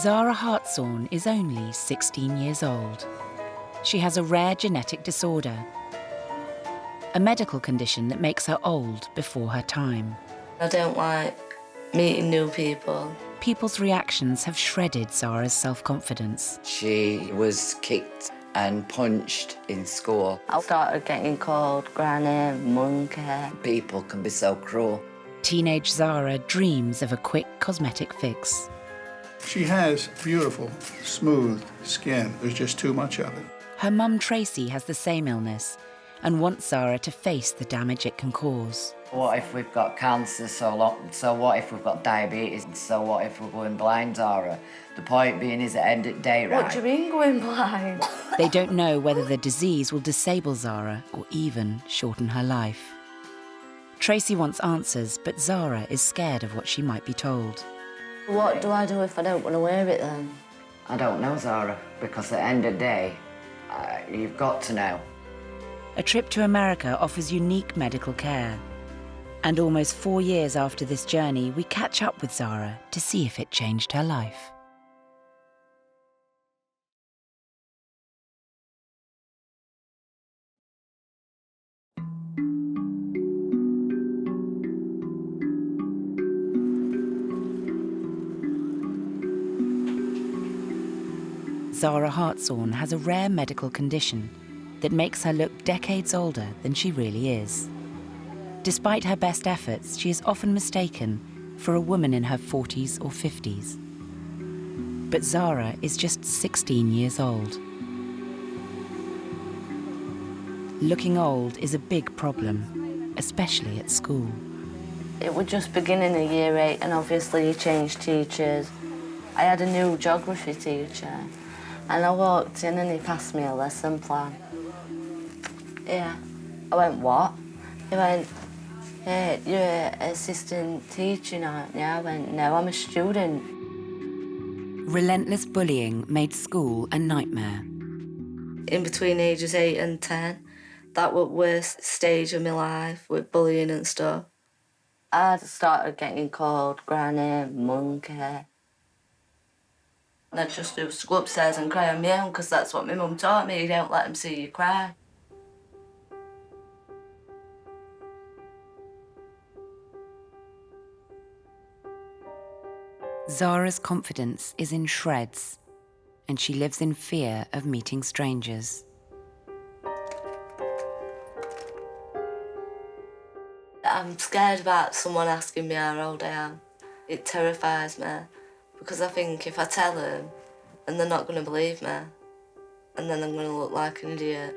Zara Hartshorn is only 16 years old. She has a rare genetic disorder, a medical condition that makes her old before her time. I don't like meeting new people. People's reactions have shredded Zara's self-confidence. She was kicked and punched in school. I started getting called granny, monkey. People can be so cruel. Teenage Zara dreams of a quick cosmetic fix. She has beautiful, smooth skin. There's just too much of it. Her mum Tracy has the same illness and wants Zara to face the damage it can cause. What if we've got cancer so what if we've got diabetes? So what if we're going blind, Zara? The point being is at end of the day, right? What do you mean going blind? They don't know whether the disease will disable Zara or even shorten her life. Tracy wants answers, but Zara is scared of what she might be told. What do I do if I don't want to wear it then? I don't know, Zara, because at the end of the day, you've got to know. A trip to America offers unique medical care. And almost 4 years after this journey, we catch up with Zara to see if it changed her life. Zara Hartshorn has a rare medical condition that makes her look decades older than she really is. Despite her best efforts, she is often mistaken for a woman in her 40s or 50s. But Zara is just 16 years old. Looking old is a big problem, especially at school. It was just beginning of year 8 and obviously you changed teachers. I had a new geography teacher and I walked in and he passed me a lesson plan. Yeah. I went, what? He went, hey, you're an assistant teacher now, aren't you? I went, no, I'm a student. Relentless bullying made school a nightmare. In between ages 8 and 10, that was the worst stage of my life with bullying and stuff. I started getting called granny, monkey. And I just used to go upstairs and cry on my own because that's what my mum taught me. You don't let them see you cry. Zara's confidence is in shreds, and she lives in fear of meeting strangers. I'm scared about someone asking me how old I am. It terrifies me because I think if I tell them, and they're not going to believe me, and then I'm going to look like an idiot.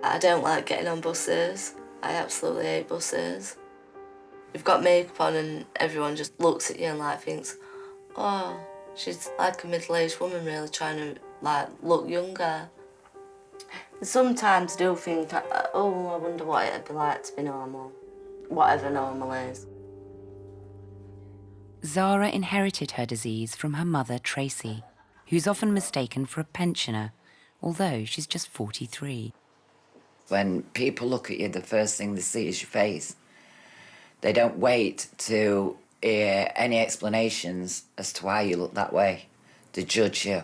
I don't like getting on buses. I absolutely hate buses. You've got makeup on and everyone just looks at you and like thinks, oh, she's like a middle-aged woman really trying to like look younger. Sometimes I do think, oh, I wonder what it'd be like to be normal, whatever normal is. Zara inherited her disease from her mother, Tracy, who's often mistaken for a pensioner, although she's just 43. When people look at you, the first thing they see is your face. They don't wait to hear any explanations as to why you look that way. They judge you.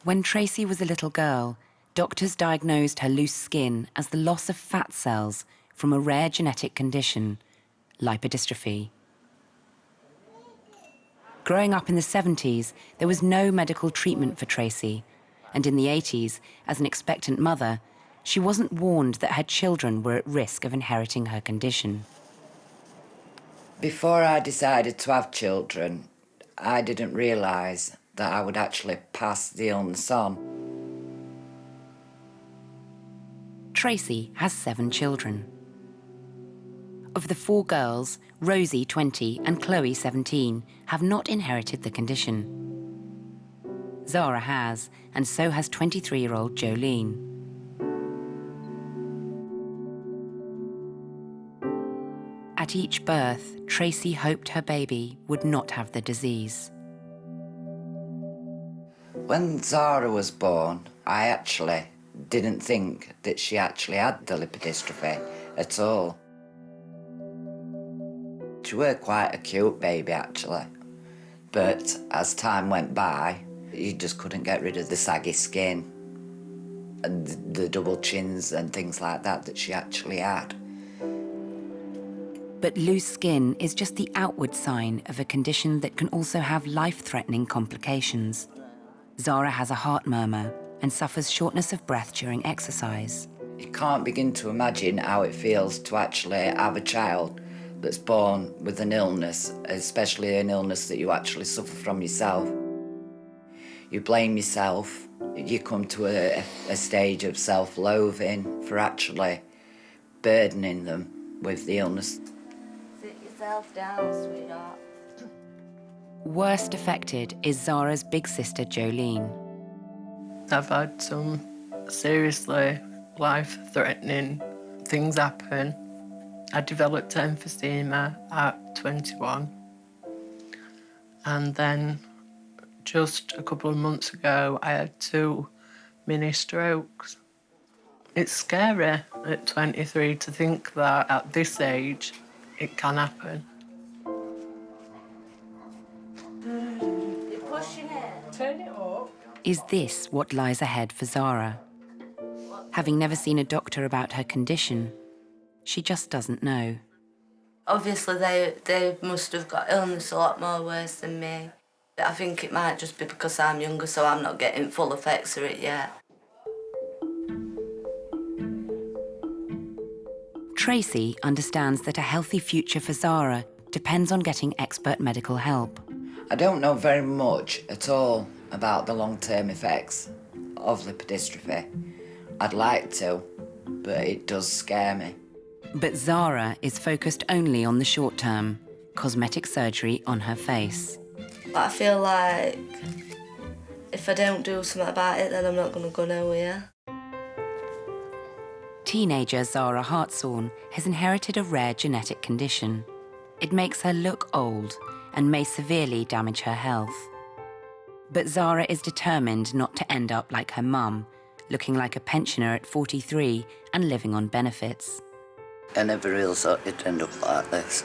When Tracy was a little girl, doctors diagnosed her loose skin as the loss of fat cells from a rare genetic condition, lipodystrophy. Growing up in the 70s, there was no medical treatment for Tracy, and in the 80s, as an expectant mother, she wasn't warned that her children were at risk of inheriting her condition. Before I decided to have children, I didn't realise that I would actually pass the illness on. Tracy has 7 children. Of the 4 girls, Rosie, 20, and Chloe, 17, have not inherited the condition. Zara has, and so has 23-year-old Jolene. At each birth, Tracy hoped her baby would not have the disease. When Zara was born, I actually didn't think that she actually had the lipodystrophy at all. She were quite a cute baby, actually. But as time went by, you just couldn't get rid of the saggy skin and the double chins and things like that she actually had. But loose skin is just the outward sign of a condition that can also have life-threatening complications. Zara has a heart murmur and suffers shortness of breath during exercise. You can't begin to imagine how it feels to actually have a child that's born with an illness, especially an illness that you actually suffer from yourself. You blame yourself, you come to a stage of self-loathing for actually burdening them with the illness. Sit yourself down, sweetheart. Worst affected is Zara's big sister, Jolene. I've had some seriously life-threatening things happen. I developed emphysema at 21. And then just a couple of months ago, I had 2 mini strokes. It's scary at 23 to think that at this age, it can happen. You're pushing it. Turn it up. Is this what lies ahead for Zara? Having never seen a doctor about her condition, she just doesn't know. Obviously, they must have got illness a lot more worse than me. I think it might just be because I'm younger, so I'm not getting full effects of it yet. Tracy understands that a healthy future for Zara depends on getting expert medical help. I don't know very much at all about the long-term effects of lipodystrophy. I'd like to, but it does scare me. But Zara is focused only on the short term, cosmetic surgery on her face. But I feel like if I don't do something about it, then I'm not going to go nowhere. Teenager Zara Hartshorn has inherited a rare genetic condition. It makes her look old and may severely damage her health. But Zara is determined not to end up like her mum, looking like a pensioner at 43 and living on benefits. I never really thought it'd end up like this.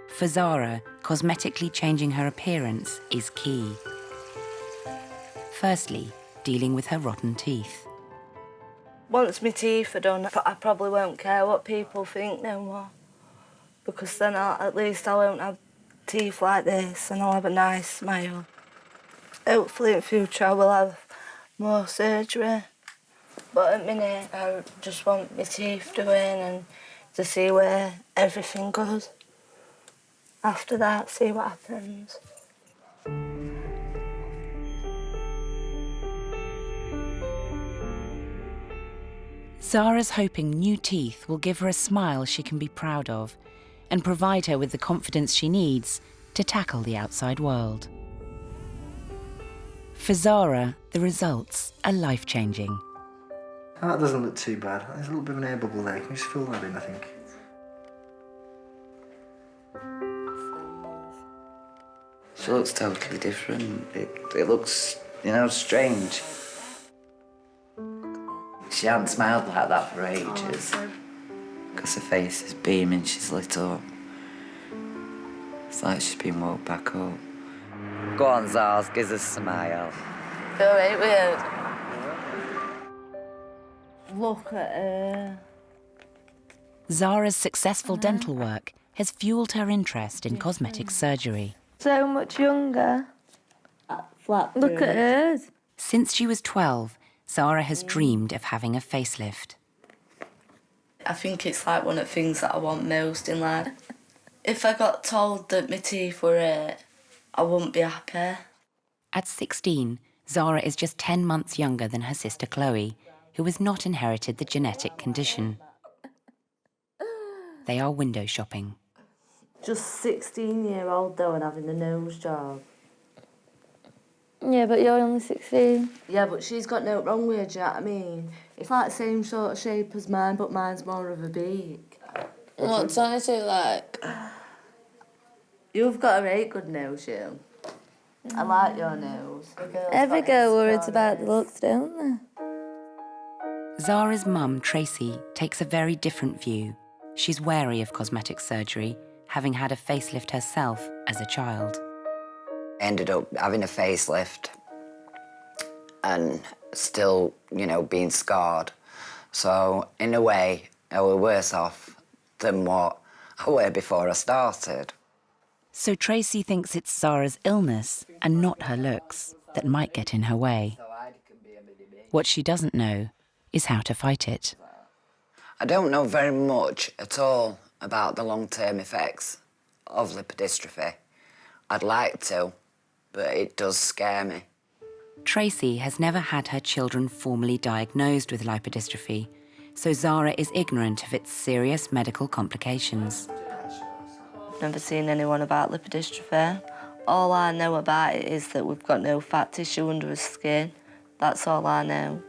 For Zara, cosmetically changing her appearance is key. Firstly, dealing with her rotten teeth. Once my teeth are done, I probably won't care what people think no more. Because then at least I won't have teeth like this and I'll have a nice smile. Hopefully in future I will have more surgery. But at the minute I just want my teeth doing and to see where everything goes. After that, see what happens. Zara's hoping new teeth will give her a smile she can be proud of and provide her with the confidence she needs to tackle the outside world. For Zara, the results are life-changing. That doesn't look too bad. There's a little bit of an air bubble there. Can you just fill that in, I think? She looks totally different. It looks, strange. She hadn't smiled like that for ages. Because her face is beaming, she's lit up. It's like she's been woke back up. Go on, Zars, give us a smile. Feel right weird. Look at her. Zara's successful dental work has fueled her interest in cosmetic surgery. So much younger. Flat. Look at hers. Since she was 12, Zara has dreamed of having a facelift. I think it's like one of the things that I want most in life. If I got told that my teeth were it, I wouldn't be happy. At 16, Zara is just 10 months younger than her sister Chloe, who has not inherited the genetic condition. They are window shopping. Just 16-year-old though and having a nose job. Yeah, but you're only 16. Yeah, but she's got no wrong with her, do you know what I mean? It's like the same sort of shape as mine, but mine's more of a beak. What's I do like? You've got a very good nose, you. I like your nose. Every girl worries about the looks, don't they? Zara's mum, Tracy, takes a very different view. She's wary of cosmetic surgery, having had a facelift herself as a child. Ended up having a facelift and still, you know, being scarred. So, in a way, I was worse off than what I were before I started. So Tracy thinks it's Zara's illness and not her looks that might get in her way. What she doesn't know is how to fight it. I don't know very much at all about the long-term effects of lipodystrophy. I'd like to, but it does scare me. Tracy has never had her children formally diagnosed with lipodystrophy, so Zara is ignorant of its serious medical complications. Never seen anyone about lipodystrophy. All I know about it is that we've got no fat tissue under the skin. That's all I know.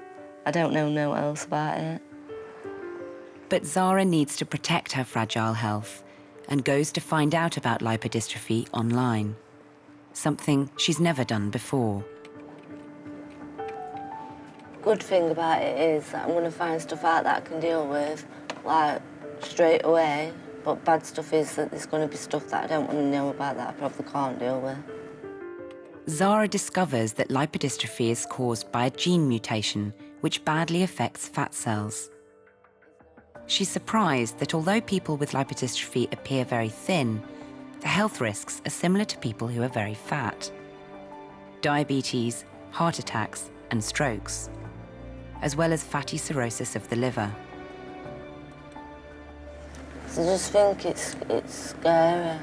I don't know no else about it. But Zara needs to protect her fragile health and goes to find out about lipodystrophy online, something she's never done before. Good thing about it is that I'm going to find stuff out that I can deal with, like, straight away. But bad stuff is that there's going to be stuff that I don't want to know about that I probably can't deal with. Zara discovers that lipodystrophy is caused by a gene mutation which badly affects fat cells. She's surprised that although people with lipodystrophy appear very thin, the health risks are similar to people who are very fat. Diabetes, heart attacks, and strokes, as well as fatty cirrhosis of the liver. So I just think it's scary.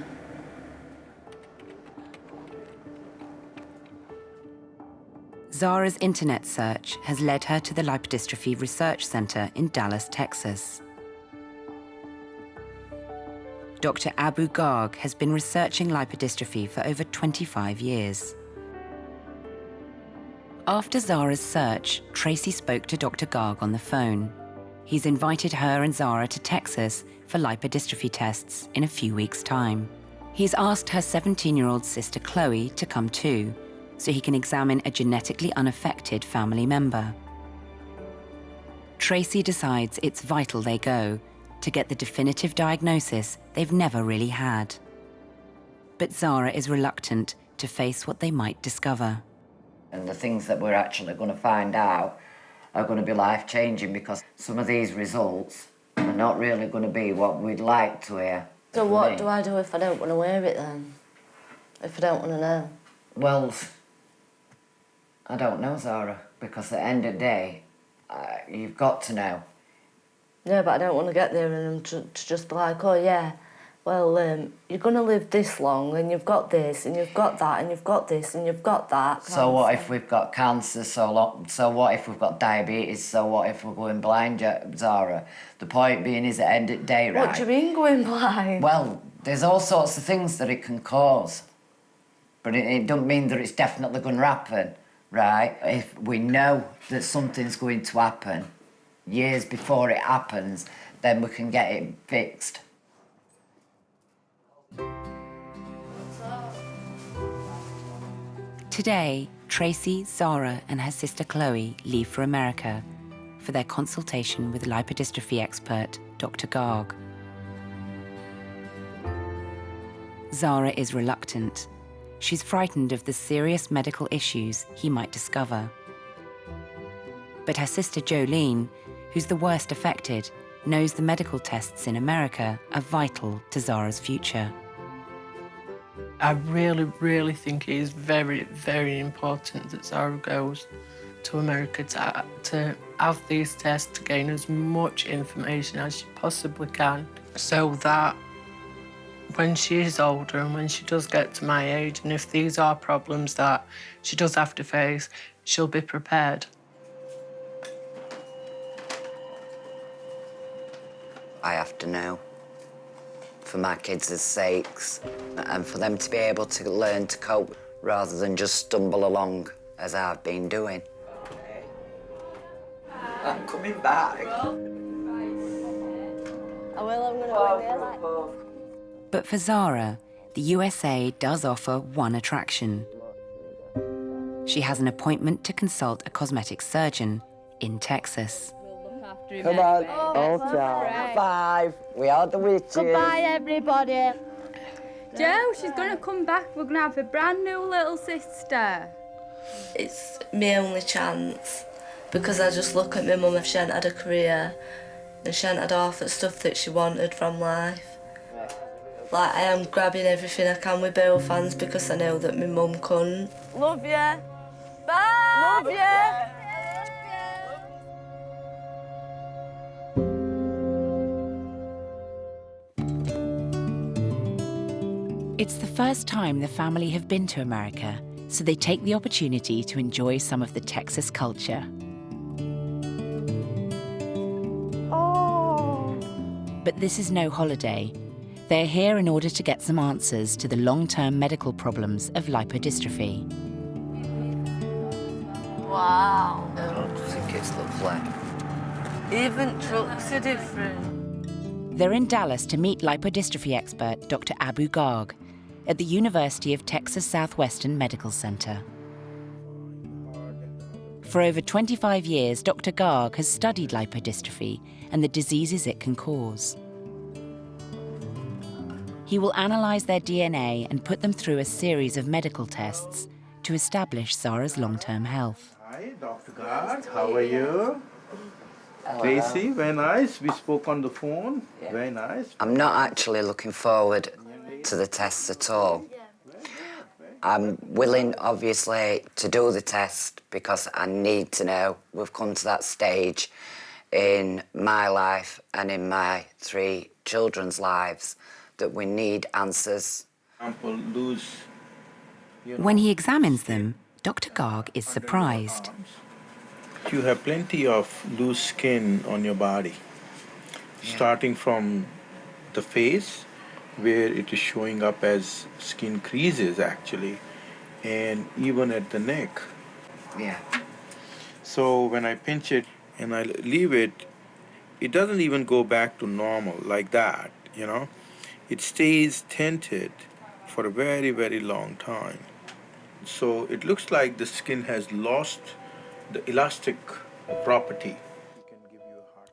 Zara's internet search has led her to the Lipodystrophy Research Center in Dallas, Texas. Dr. Abu Garg has been researching lipodystrophy for over 25 years. After Zara's search, Tracy spoke to Dr. Garg on the phone. He's invited her and Zara to Texas for lipodystrophy tests in a few weeks' time. He's asked her 17-year-old sister Chloe to come too, so he can examine a genetically unaffected family member. Tracy decides it's vital they go to get the definitive diagnosis they've never really had. But Zara is reluctant to face what they might discover. And the things that we're actually going to find out are going to be life-changing, because some of these results are not really going to be what we'd like to hear. So what do I do if I don't want to wear it then? If I don't want to know? Well, I don't know, Zara, because at the end of the day, you've got to know. Yeah, but I don't want to get there and to just be like, oh yeah, well, you're going to live this long and you've got this and you've got that and you've got this and you've got that. So what if we've got cancer so what if we've got diabetes? So what if we're going blind, Zara? The point being is at the end of the day, right? What do you mean going blind? Well, there's all sorts of things that it can cause. But it don't mean that it's definitely going to happen, right? If we know that something's going to happen years before it happens, then we can get it fixed. Today, Tracy, Zara, and her sister Chloe leave for America for their consultation with lipodystrophy expert Dr. Garg. Zara is reluctant. She's frightened of the serious medical issues he might discover. But her sister Jolene, who's the worst affected, knows the medical tests in America are vital to Zara's future. I really, really think it is very, very important that Zara goes to America to have these tests, to gain as much information as she possibly can, so that when she is older and when she does get to my age, and if these are problems that she does have to face, she'll be prepared. I have to know, for my kids' sakes, and for them to be able to learn to cope rather than just stumble along as I've been doing. I'm coming back. I will, I'm going to be there like... But for Zara, the USA does offer one attraction. She has an appointment to consult a cosmetic surgeon in Texas. We'll look after Come on, all time. 5. We are the witches. Goodbye, everybody. Joe, she's going to come back. We're going to have a brand new little sister. It's my only chance because I just look at my mum. If she hadn't had a career and she hadn't had half the stuff that she wanted from life. Like, I am grabbing everything I can with both hands because I know that my mum couldn't. Love you. Bye. Love you. It's the first time the family have been to America, so they take the opportunity to enjoy some of the Texas culture. Oh. But this is no holiday. They're here in order to get some answers to the long-term medical problems of lipodystrophy. Wow. I don't think it's lovely. Even trucks are different. They're in Dallas to meet lipodystrophy expert Dr. Abu Garg at the University of Texas Southwestern Medical Center. For over 25 years, Dr. Garg has studied lipodystrophy and the diseases it can cause. He will analyze their DNA and put them through a series of medical tests to establish Zara's long-term health. Hi, Dr. Garg. How are you? Tracy, very nice. We spoke on the phone. Yeah. Very nice. I'm not actually looking forward to the tests at all. I'm willing, obviously, to do the test because I need to know. We've come to that stage in my life and in my 3 children's lives that we need answers. When he examines them, Dr. Garg is surprised. You have plenty of loose skin on your body, starting from the face, where it is showing up as skin creases, actually, and even at the neck. Yeah. So when I pinch it and I leave it, it doesn't even go back to normal like that, you know? It stays tinted for a very, very long time. So it looks like the skin has lost the elastic property.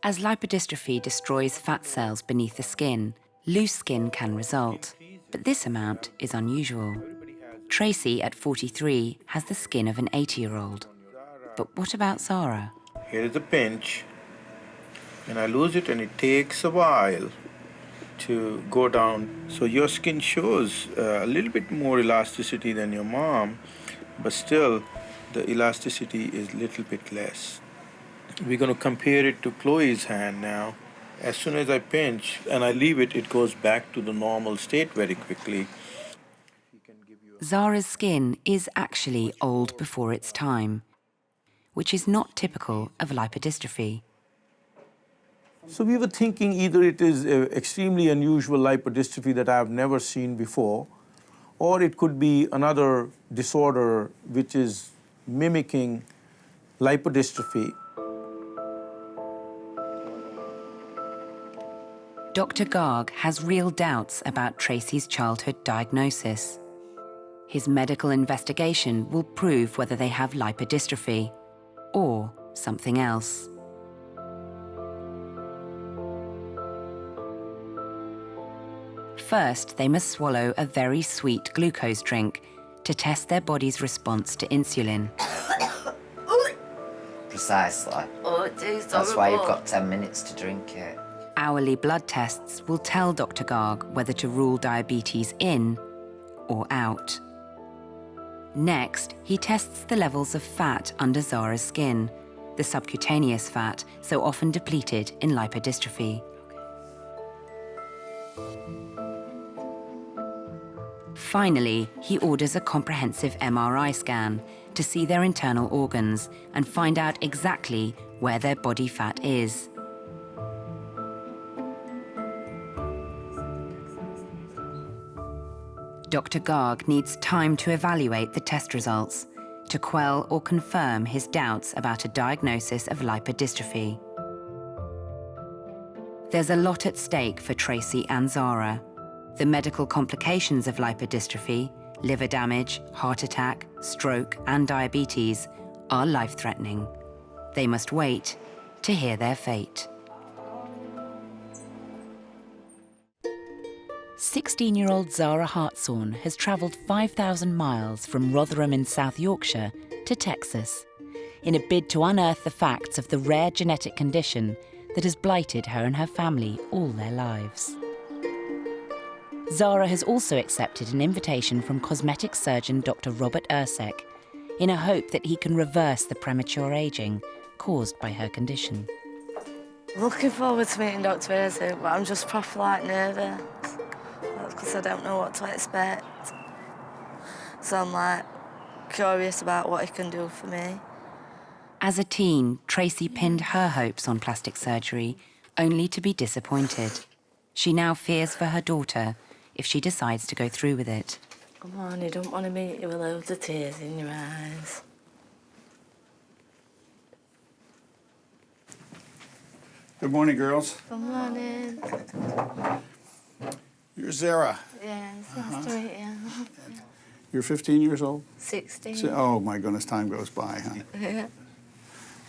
As lipodystrophy destroys fat cells beneath the skin, loose skin can result. But this amount is unusual. Tracy, at 43, has the skin of an 80-year-old. But what about Zara? Here is a pinch, and I lose it, and it takes a while to go down. So your skin shows a little bit more elasticity than your mom, but still the elasticity is a little bit less. We're going to compare it to Chloe's hand now. As soon as I pinch and I leave it, it goes back to the normal state very quickly. Zara's skin is actually old before its time, which is not typical of lipodystrophy. So we were thinking either it is an extremely unusual lipodystrophy that I have never seen before, or it could be another disorder which is mimicking lipodystrophy. Dr. Garg has real doubts about Tracy's childhood diagnosis. His medical investigation will prove whether they have lipodystrophy or something else. First, they must swallow a very sweet glucose drink to test their body's response to insulin. Precisely. Oh, it tastes That's why you've horrible. got 10 minutes to drink it. Hourly blood tests will tell Dr. Garg whether to rule diabetes in or out. Next, he tests the levels of fat under Zara's skin, the subcutaneous fat so often depleted in lipodystrophy. Finally, he orders a comprehensive MRI scan to see their internal organs and find out exactly where their body fat is. Dr. Garg needs time to evaluate the test results, to quell or confirm his doubts about a diagnosis of lipodystrophy. There's a lot at stake for Tracy and Zara. The medical complications of lipodystrophy, liver damage, heart attack, stroke, and diabetes are life-threatening. They must wait to hear their fate. 16-year-old Zara Hartshorn has travelled 5,000 miles from Rotherham in South Yorkshire to Texas in a bid to unearth the facts of the rare genetic condition that has blighted her and her family all their lives. Zara has also accepted an invitation from cosmetic surgeon Dr. Robert Ersek in a hope that he can reverse the premature ageing caused by her condition. Looking forward to meeting Dr. Ersek, but I'm just proper nervous. That's because I don't know what to expect. So I'm curious about what he can do for me. As a teen, Tracy pinned her hopes on plastic surgery, only to be disappointed. She now fears for her daughter if she decides to go through with it. Come on, you don't want to meet you with loads of tears in your eyes. Good morning, girls. Good morning. You're Zara. Yeah, it's nice to meet you. You're 15 years old? 16. Oh, my goodness, time goes by, huh? Yeah.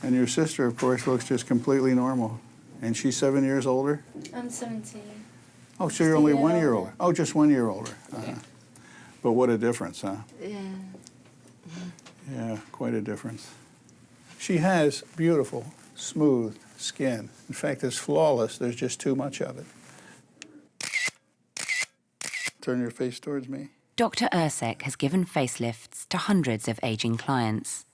And your sister, of course, looks just completely normal. And she's 7 years older? I'm 17. Oh, so you're only 1 year older. Oh, just 1 year older. But what a difference, huh? Yeah. Yeah, quite a difference. She has beautiful, smooth skin. In fact, it's flawless. There's just too much of it. Turn your face towards me. Dr. Ersek has given facelifts to hundreds of aging clients.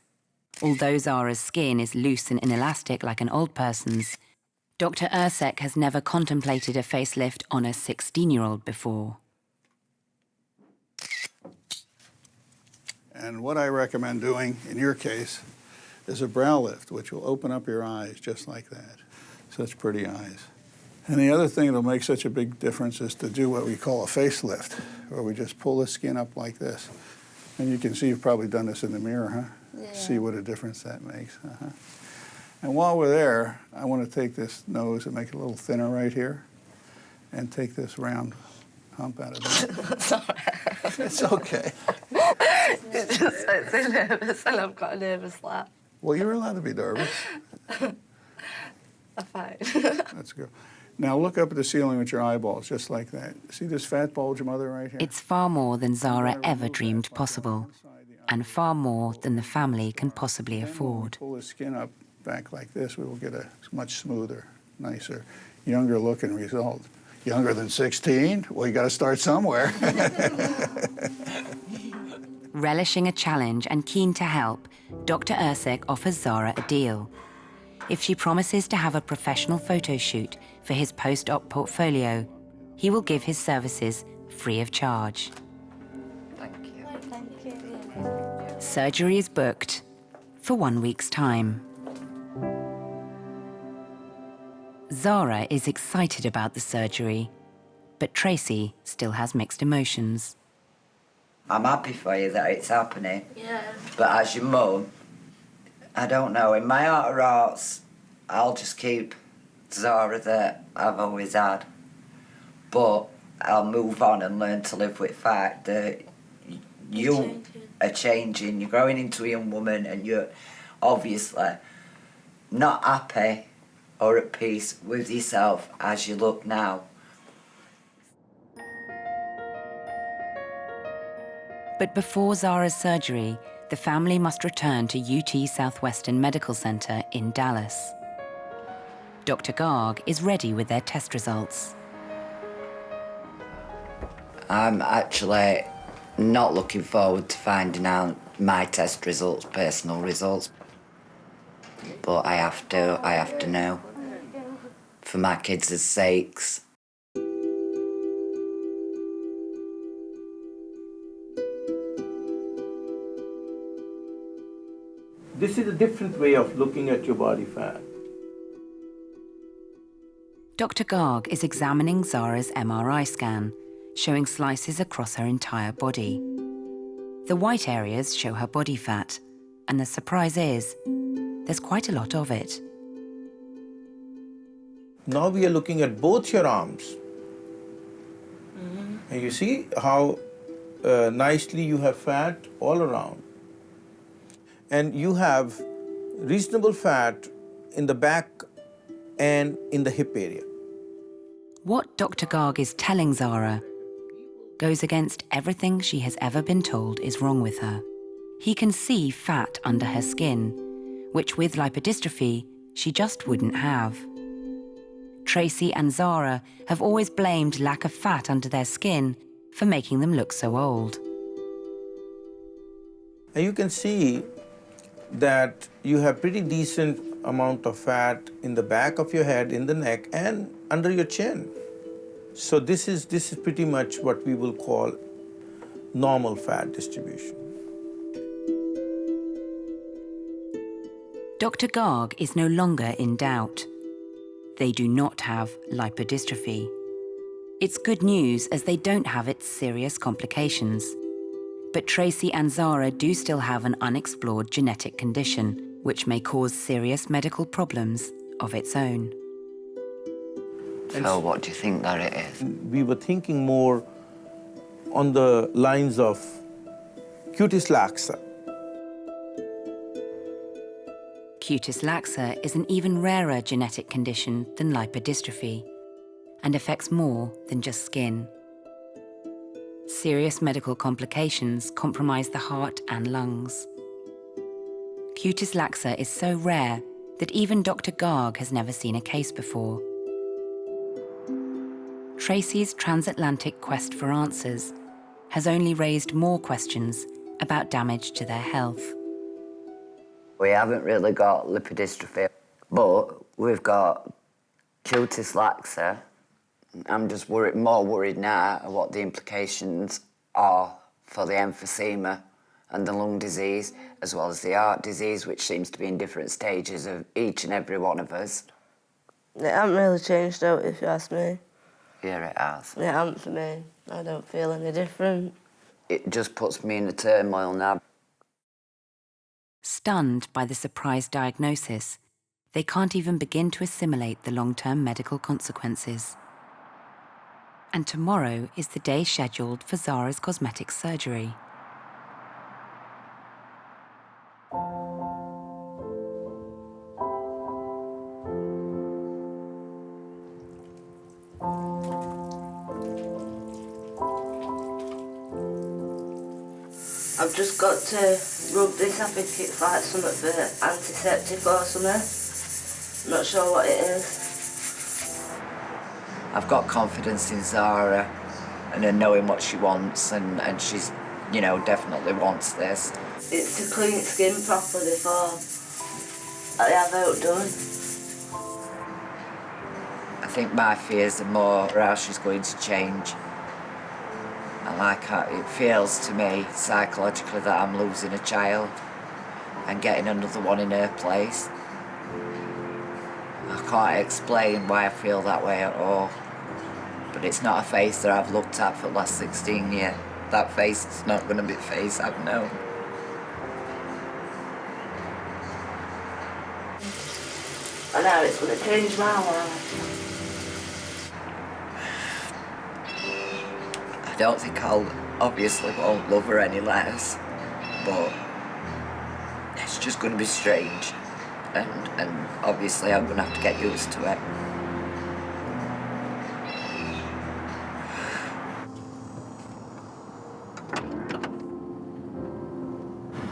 Although Zara's skin is loose and inelastic like an old person's, Dr. Ersek has never contemplated a facelift on a 16-year-old before. And what I recommend doing, in your case, is a brow lift, which will open up your eyes just like that. Such pretty eyes. And the other thing that'll make such a big difference is to do what we call a facelift, where we just pull the skin up like this. And you can see you've probably done this in the mirror, huh? Yeah. See what a difference that makes. And while we're there, I want to take this nose and make it a little thinner right here, and take this round hump out of it. Sorry. It's okay. It's just so nervous, and I've got a nervous laugh. Well, you're allowed to be nervous. I'm fine. That's good. Now look up at the ceiling with your eyeballs, just like that. See this fat bulge of mother right here? It's far more than Zara ever dreamed possible, and far more than the family can possibly afford. Pull the skin up back like this, we will get a much smoother, nicer, younger looking result. Younger than 16? Well, you got to start somewhere. Relishing a challenge and keen to help, Dr. Ersek offers Zara a deal. If she promises to have a professional photo shoot for his post-op portfolio, he will give his services free of charge. Thank you. Thank you. Surgery is booked for 1 week's time. Zara is excited about the surgery, but Tracy still has mixed emotions. I'm happy for you that it's happening. Yeah. But as your mum, I don't know, in my heart of hearts, I'll just keep Zara that I've always had. But I'll move on and learn to live with the fact that you are changing. You're growing into a young woman and you're obviously not happy or at peace with yourself as you look now. But before Zara's surgery, the family must return to UT Southwestern Medical Center in Dallas. Dr. Garg is ready with their test results. I'm actually not looking forward to finding out my test results, personal results. But I have to know. For my kids' sakes. This is a different way of looking at your body fat. Dr. Garg is examining Zara's MRI scan, showing slices across her entire body. The white areas show her body fat, and the surprise is, there's quite a lot of it. Now we are looking at both your arms. And you see how nicely you have fat all around. And you have reasonable fat in the back and in the hip area. What Dr. Garg is telling Zara goes against everything she has ever been told is wrong with her. He can see fat under her skin, which with lipodystrophy, she just wouldn't have. Tracy and Zara have always blamed lack of fat under their skin for making them look so old. And you can see that you have pretty decent amount of fat in the back of your head, in the neck, and under your chin. So this is pretty much what we will call normal fat distribution. Dr. Garg is no longer in doubt. They do not have lipodystrophy. It's good news as they don't have its serious complications. But Tracy and Zara do still have an unexplored genetic condition, which may cause serious medical problems of its own. So what do you think that it is? We were thinking more on the lines of cutis laxa. Cutis laxa is an even rarer genetic condition than lipodystrophy and affects more than just skin. Serious medical complications compromise the heart and lungs. Cutis laxa is so rare that even Dr. Garg has never seen a case before. Tracy's transatlantic quest for answers has only raised more questions about damage to their health. We haven't really got lipodystrophy, but we've got cutis laxa. I'm just more worried now of what the implications are for the emphysema and the lung disease, as well as the heart disease, which seems to be in different stages of each and every one of us. It hasn't really changed out, if you ask me. Yeah, it has. It hasn't for me. I don't feel any different. It just puts me in a turmoil now. Stunned by the surprise diagnosis, they can't even begin to assimilate the long-term medical consequences. And tomorrow is the day scheduled for Zara's cosmetic surgery. I've just got to rub this. I think it's like something for antiseptic or something. I'm not sure what it is. I've got confidence in Zara and her knowing what she wants, and she's, you know, definitely wants this. It's to clean skin properly before I have outdone. I think my fears are more how she's going to change. And like how it feels to me psychologically that I'm losing a child and getting another one in her place. I can't explain why I feel that way at all. But it's not a face that I've looked at for the last 16 years. That face is not going to be a face I've known. I know it's going to change my life. I don't think obviously won't love her any less, but it's just going to be strange. And obviously I'm going to have to get used to it.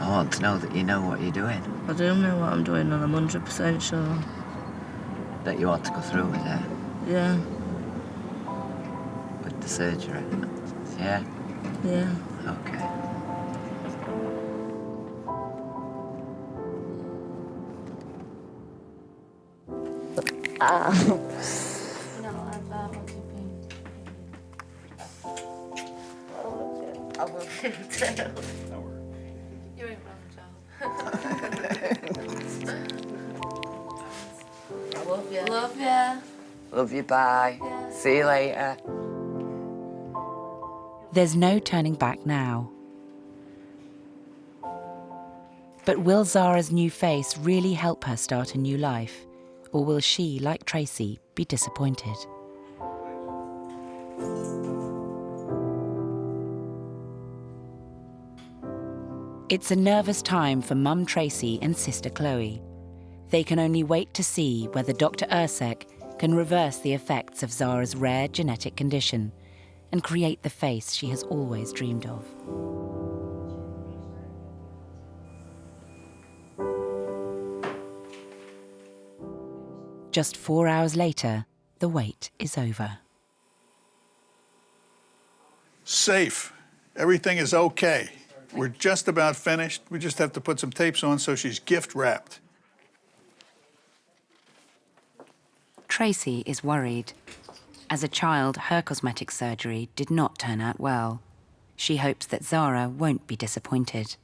I want to know that you know what you're doing. I do know what I'm doing, and I'm 100% sure. That you want to go through with it. Yeah. With the surgery. Yeah? Yeah. Okay. I will tell. You ain't wrong, I love you. Love ya. Love you, bye. Yeah. See you later. There's no turning back now. But will Zara's new face really help her start a new life? Or will she, like Tracy, be disappointed? It's a nervous time for Mum Tracy and Sister Chloe. They can only wait to see whether Dr. Ursek can reverse the effects of Zara's rare genetic condition and create the face she has always dreamed of. Just 4 hours later, the wait is over. Safe. Everything is okay. We're just about finished. We just have to put some tapes on so she's gift wrapped. Tracy is worried. As a child, her cosmetic surgery did not turn out well. She hopes that Zara won't be disappointed.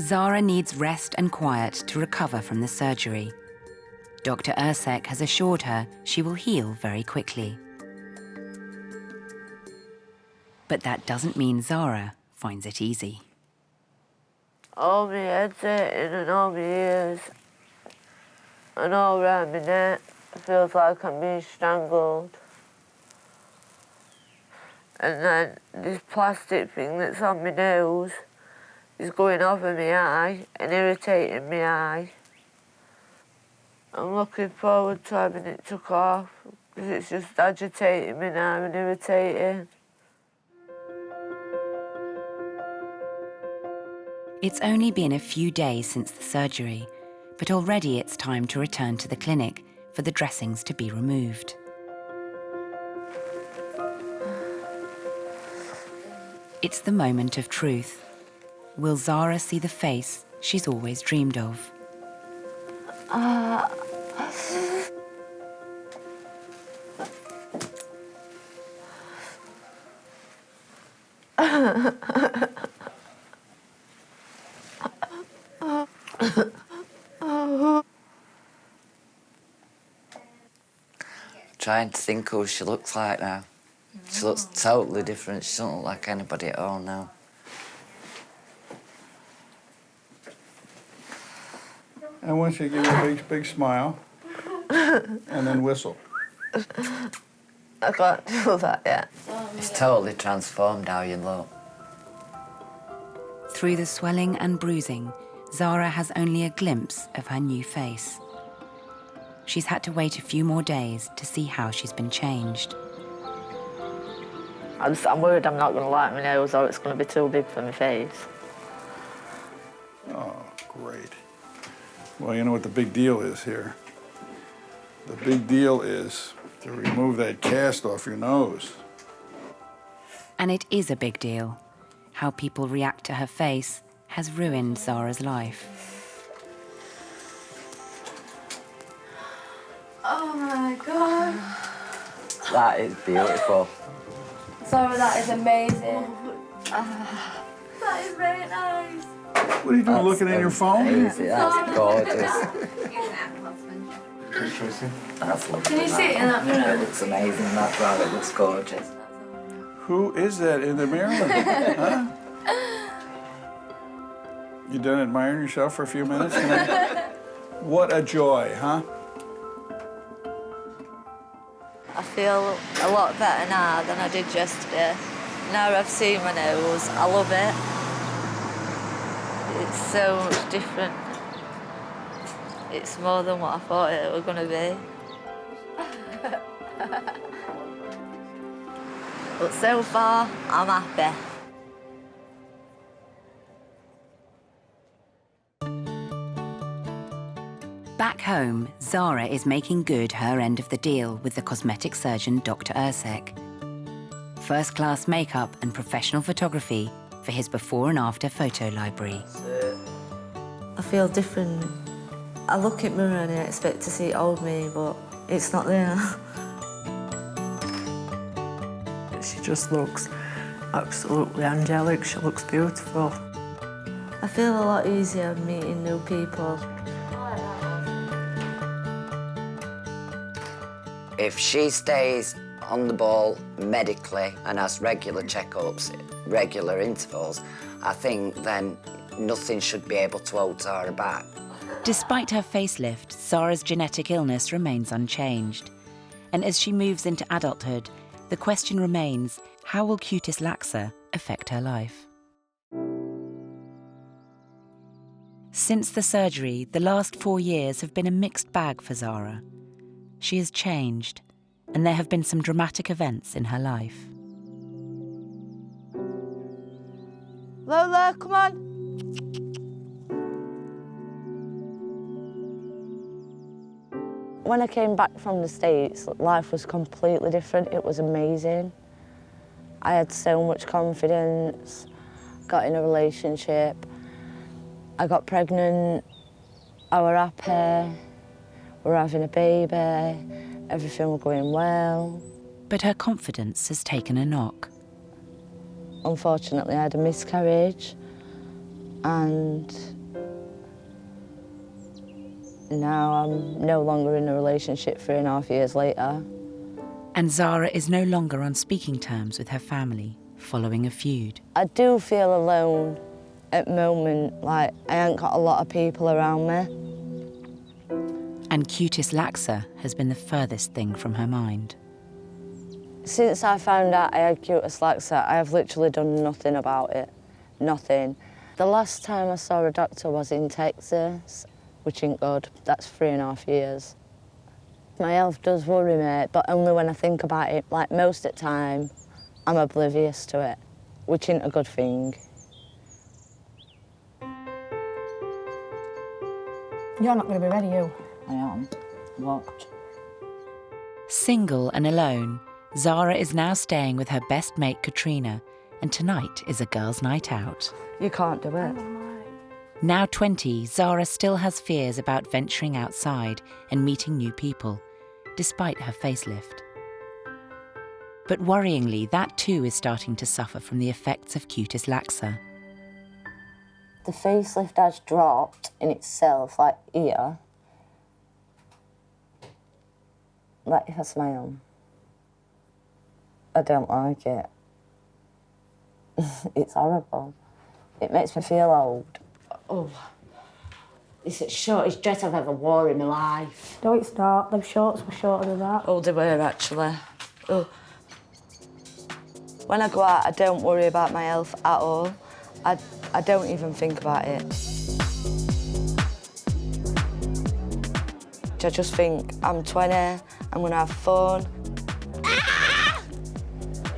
Zara needs rest and quiet to recover from the surgery. Dr. Ersek has assured her she will heal very quickly. But that doesn't mean Zara finds it easy. All my head's hurting and all my ears and all around my neck. It feels like I'm being strangled. And then this plastic thing that's on my nose is going over my eye and irritating my eye. I'm looking forward to having it took off because it's just agitating me now and irritating. It's only been a few days since the surgery, but already it's time to return to the clinic for the dressings to be removed. It's the moment of truth. Will Zara see the face she's always dreamed of? Trying to think who she looks like now. She looks totally different. She doesn't look like anybody at all now. I want you to give her a big smile and then whistle. I can't do that yet. It's totally transformed how you look. Through the swelling and bruising, Zara has only a glimpse of her new face. She's had to wait a few more days to see how she's been changed. I'm worried I'm not going to like my nails or it's going to be too big for my face. Oh, great. Well, you know what the big deal is here? The big deal is to remove that cast off your nose. And it is a big deal. How people react to her face has ruined Zara's life. Oh my God. That is beautiful. Zara, that is amazing. That is very nice. What are you doing, looking at your phone? Amazing. That's gorgeous. Tracy? That's lovely. Can you see it in that mirror? It looks amazing. That's right. It looks gorgeous. Who is that in the mirror? Huh? You done admiring yourself for a few minutes? What a joy, huh? I feel a lot better now than I did yesterday. Now I've seen my nose, I love it. It's so much different. It's more than what I thought it was going to be. But so far, I'm happy. Back home, Zara is making good her end of the deal with the cosmetic surgeon Dr. Ersek. First-class makeup and professional photography for his before and after photo library. I feel different. I look in the mirror and I expect to see old me, but it's not there. She just looks absolutely angelic. She looks beautiful. I feel a lot easier meeting new people. If she stays on the ball medically and has regular checkups, regular intervals, I think then nothing should be able to hold Zara back. Despite her facelift, Zara's genetic illness remains unchanged. And as she moves into adulthood, the question remains, how will cutis laxa affect her life? Since the surgery, the last 4 years have been a mixed bag for Zara. She has changed, and there have been some dramatic events in her life. Lola, come on. When I came back from the States, life was completely different. It was amazing. I had so much confidence, got in a relationship, I got pregnant, I was happy, we were having a baby, everything was going well. But her confidence has taken a knock. Unfortunately, I had a miscarriage, and now I'm no longer in a relationship 3.5 years later. And Zara is no longer on speaking terms with her family, following a feud. I do feel alone at the moment, like I ain't got a lot of people around me. And cutis laxa has been the furthest thing from her mind. Since I found out I had cutis laxa, I have literally done nothing about it. Nothing. The last time I saw a doctor was in Texas, which ain't good. That's 3.5 years. My health does worry me, but only when I think about it. Like most of the time, I'm oblivious to it, which ain't a good thing. You're not going to be ready, you. I am. Watch. Single and alone, Zara is now staying with her best mate Katrina, and tonight is a girls' night out. You can't do it. Now 20, Zara still has fears about venturing outside and meeting new people, despite her facelift. But worryingly, that too is starting to suffer from the effects of cutis laxa. The facelift has dropped in itself, like here. Like if I smile. I don't like it. It's horrible. It makes me feel old. Oh, it's the shortest dress I've ever worn in my life. No, it's not. Them shorts were shorter than that. Oh, they were actually. Oh. When I go out, I don't worry about my health at all. I don't even think about it. I just think, I'm 20, I'm gonna have fun.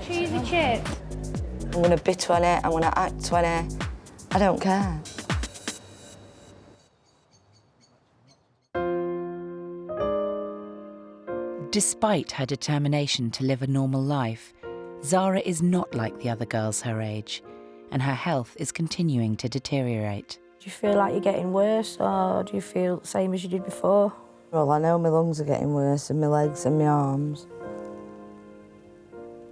Cheesy chips. I'm gonna be 20, I'm gonna act 20. I don't care. Despite her determination to live a normal life, Zara is not like the other girls her age, and her health is continuing to deteriorate. Do you feel like you're getting worse, or do you feel the same as you did before? Well, I know my lungs are getting worse, and my legs and my arms.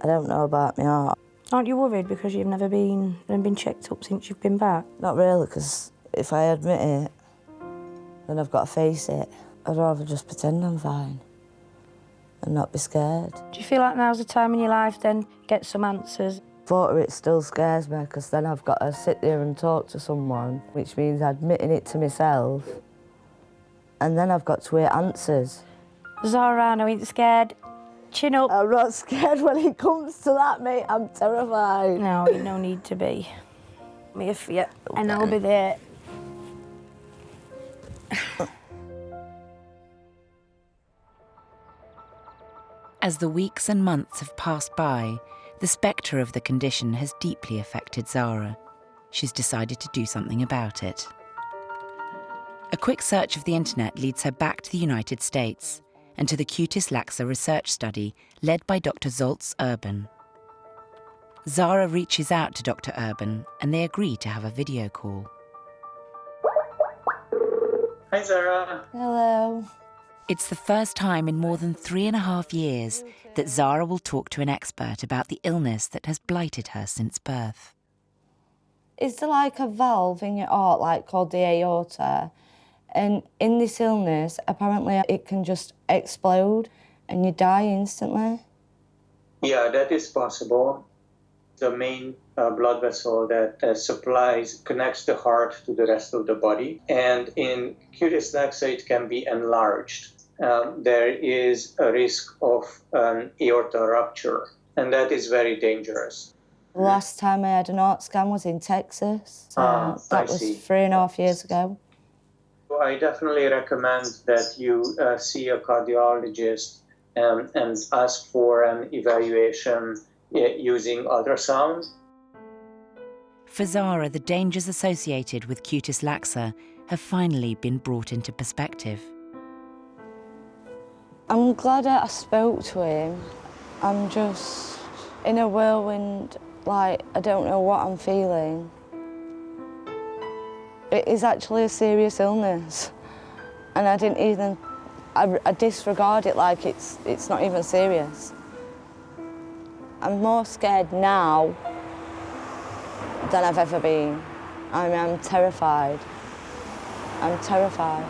I don't know about my heart. Aren't you worried because you've never been checked up since you've been back? Not really, because if I admit it, then I've got to face it. I'd rather just pretend I'm fine and not be scared. Do you feel like now's the time in your life then get some answers? Thought of it still scares me, because then I've got to sit there and talk to someone, which means admitting it to myself, and then I've got to hear answers. Zara, I ain't scared. Chin up. I'm not scared when it comes to that, mate. I'm terrified. No, you no need to be. I'm here for you, and I'll be there. As the weeks and months have passed by, the spectre of the condition has deeply affected Zara. She's decided to do something about it. A quick search of the internet leads her back to the United States and to the cutis laxa research study led by Dr. Zoltz Urban. Zara reaches out to Dr. Urban and they agree to have a video call. Hi, Zara. Hello. It's the first time in more than 3.5 years that Zara will talk to an expert about the illness that has blighted her since birth. Is there like a valve in your heart, like called the aorta? And in this illness, apparently it can just explode and you die instantly. Yeah, that is possible. The main blood vessel that connects the heart to the rest of the body. And in cutis laxa, it can be enlarged. There is a risk of an aorta rupture, and that is very dangerous. The last time I had an heart scan was in Texas. That was 3.5 years ago. I definitely recommend that you see a cardiologist and ask for an evaluation using ultrasound. For Zara, the dangers associated with cutis laxa have finally been brought into perspective. I'm glad that I spoke to him. I'm just in a whirlwind, like, I don't know what I'm feeling. It is actually a serious illness, and I didn't even, I disregard it like it's not even serious. I'm more scared now than I've ever been. I mean, I'm terrified. I'm terrified.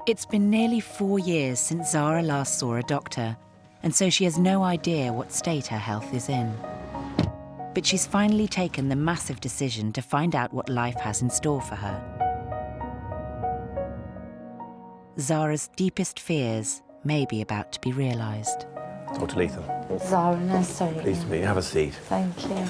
It's been nearly 4 years since Zara last saw a doctor, and so she has no idea what state her health is in. But she's finally taken the massive decision to find out what life has in store for her. Zara's deepest fears may be about to be realised. Dr. Leatham. Zara, nice to meet you. Pleased to meet you. Have a seat. Thank you.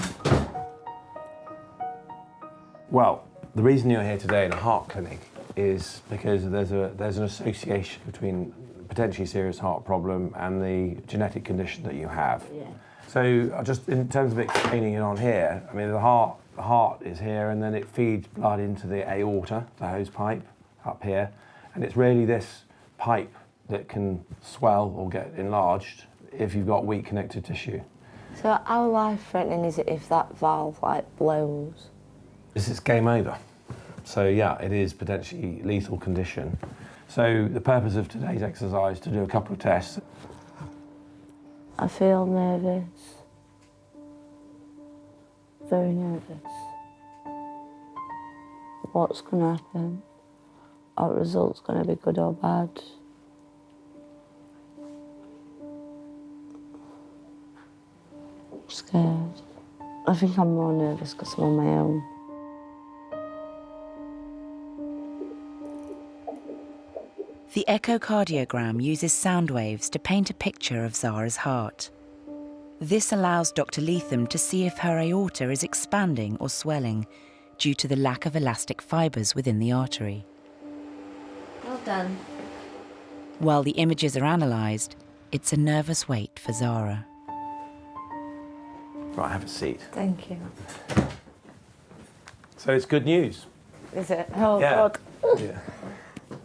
Well, the reason you're here today in a heart clinic is because there's an association between potentially serious heart problem and the genetic condition that you have. Yeah. So just in terms of explaining it on here, I mean, the heart is here, and then it feeds blood into the aorta, the hose pipe up here, and it's really this pipe that can swell or get enlarged if you've got weak connective tissue. So how life-threatening is it if that valve, like, blows? This is game over. So yeah, it is potentially lethal condition. So the purpose of today's exercise is to do a couple of tests. I feel nervous. Very nervous. What's going to happen? Are results going to be good or bad? I'm scared. I think I'm more nervous because I'm on my own. The echocardiogram uses sound waves to paint a picture of Zara's heart. This allows Dr. Leatham to see if her aorta is expanding or swelling due to the lack of elastic fibres within the artery. Well done. While the images are analysed, it's a nervous wait for Zara. Right, have a seat. Thank you. So it's good news. Is it? Oh, Yeah. God. Yeah.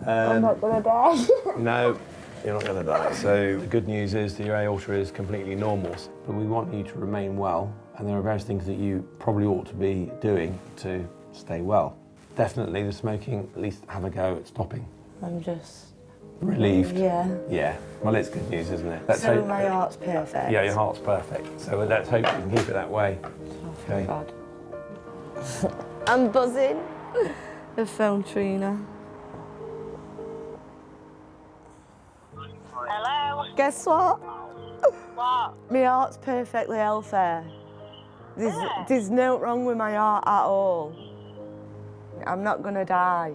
I'm not going to die. No, you're not going to die. So the good news is that your aorta is completely normal. But we want you to remain well, and there are various things that you probably ought to be doing to stay well. Definitely the smoking, at least have a go at stopping. I'm just... Relieved? Yeah. Yeah. Well, it's good news, isn't it? So my heart's perfect? Yeah, your heart's perfect. So let's hope you can keep it that way. Oh, Okay. God. I'm buzzing. The phone, Trina. Hello? Guess what? What? My heart's perfectly healthy. There's no wrong with my heart at all. I'm not going to die.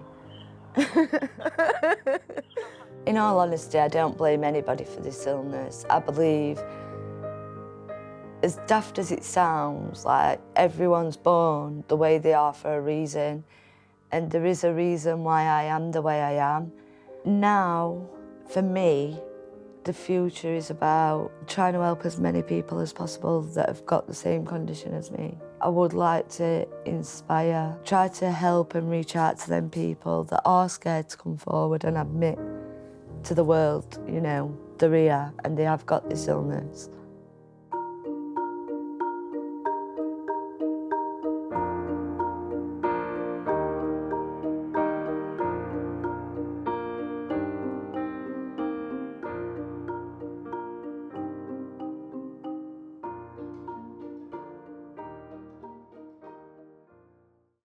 In all honesty, I don't blame anybody for this illness. I believe, as daft as it sounds, like everyone's born the way they are for a reason, and there is a reason why I am the way I am. Now, for me, the future is about trying to help as many people as possible that have got the same condition as me. I would like to inspire, try to help and reach out to them people that are scared to come forward and admit to the world, you know, they're here and they have got this illness.